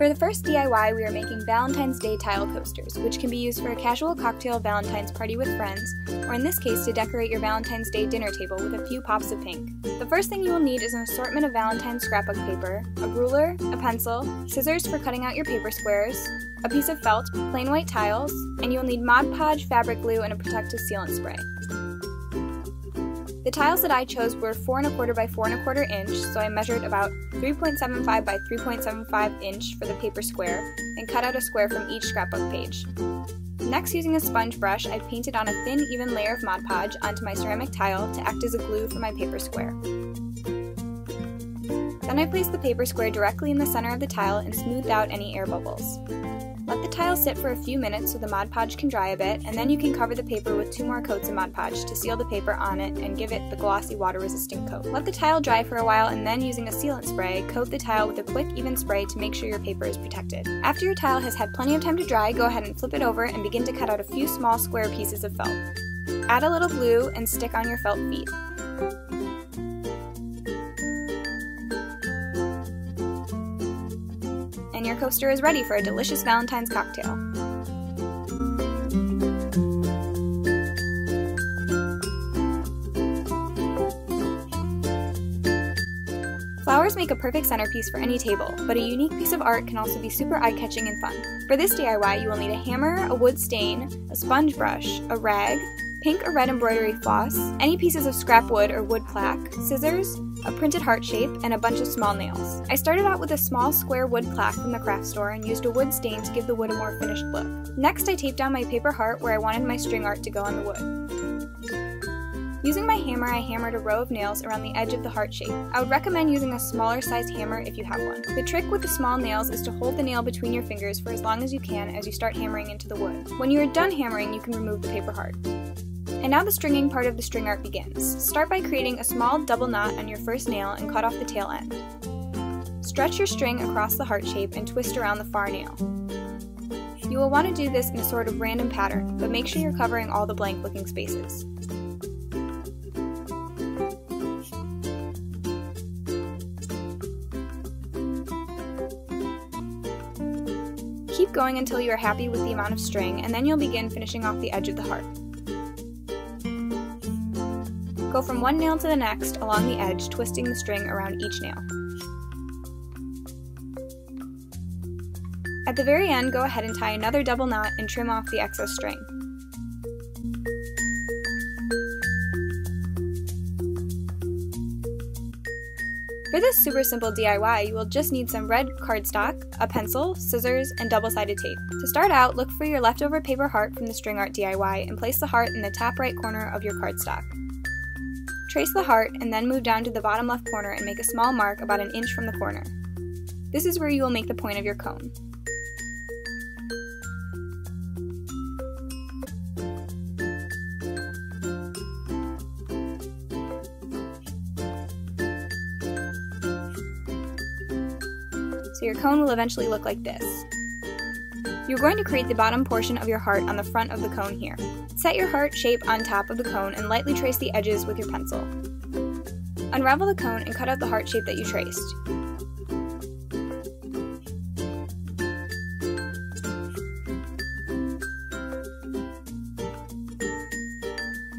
For the first DIY, we are making Valentine's Day tile coasters, which can be used for a casual cocktail Valentine's party with friends, or in this case to decorate your Valentine's Day dinner table with a few pops of pink. The first thing you will need is an assortment of Valentine's scrapbook paper, a ruler, a pencil, scissors for cutting out your paper squares, a piece of felt, plain white tiles, and you will need Mod Podge, fabric glue, and a protective sealant spray. The tiles that I chose were 4 1/4 by 4 1/4 inch, so I measured about 3.75 by 3.75 inch for the paper square, and cut out a square from each scrapbook page. Next, using a sponge brush, I painted on a thin, even layer of Mod Podge onto my ceramic tile to act as a glue for my paper square. Then I placed the paper square directly in the center of the tile and smoothed out any air bubbles. Let the tile sit for a few minutes so the Mod Podge can dry a bit, and then you can cover the paper with 2 more coats of Mod Podge to seal the paper on it and give it the glossy water-resistant coat. Let the tile dry for a while, and then using a sealant spray, coat the tile with a quick, even spray to make sure your paper is protected. After your tile has had plenty of time to dry, go ahead and flip it over and begin to cut out a few small square pieces of felt. Add a little glue and stick on your felt feet. And your coaster is ready for a delicious Valentine's cocktail. Flowers make a perfect centerpiece for any table, but a unique piece of art can also be super eye-catching and fun. For this DIY, you will need a hammer, a wood stain, a sponge brush, a rag, pink or red embroidery floss, any pieces of scrap wood or wood plaque, scissors, a printed heart shape, and a bunch of small nails. I started out with a small square wood plaque from the craft store and used a wood stain to give the wood a more finished look. Next, I taped down my paper heart where I wanted my string art to go on the wood. Using my hammer, I hammered a row of nails around the edge of the heart shape. I would recommend using a smaller sized hammer if you have one. The trick with the small nails is to hold the nail between your fingers for as long as you can as you start hammering into the wood. When you are done hammering, you can remove the paper heart. And now the stringing part of the string art begins. Start by creating a small double knot on your first nail and cut off the tail end. Stretch your string across the heart shape and twist around the far nail. You will want to do this in a sort of random pattern, but make sure you're covering all the blank looking spaces. Keep going until you are happy with the amount of string, and then you'll begin finishing off the edge of the heart. Go from one nail to the next along the edge, twisting the string around each nail. At the very end, go ahead and tie another double knot and trim off the excess string. For this super simple DIY, you will just need some red cardstock, a pencil, scissors, and double-sided tape. To start out, look for your leftover paper heart from the string art DIY and place the heart in the top right corner of your cardstock. Trace the heart and then move down to the bottom left corner and make a small mark about 1 inch from the corner. This is where you will make the point of your cone. So your cone will eventually look like this. You're going to create the bottom portion of your heart on the front of the cone here. Set your heart shape on top of the cone and lightly trace the edges with your pencil. Unravel the cone and cut out the heart shape that you traced.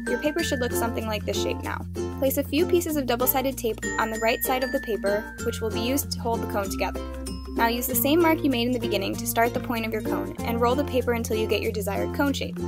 Your paper should look something like this shape now. Place a few pieces of double-sided tape on the right side of the paper, which will be used to hold the cone together. Now use the same mark you made in the beginning to start the point of your cone, and roll the paper until you get your desired cone shape.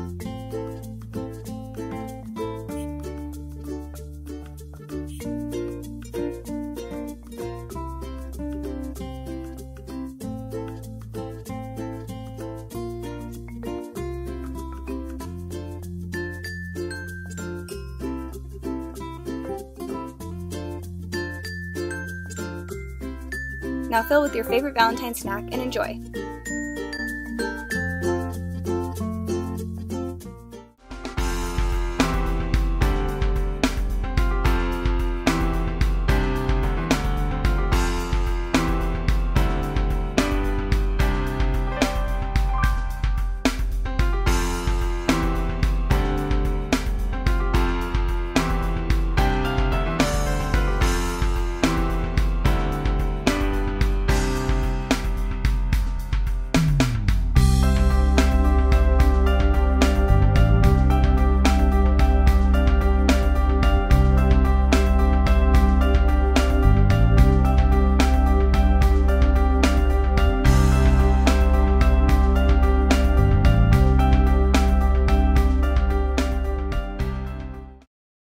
Now fill with your favorite Valentine snack and enjoy!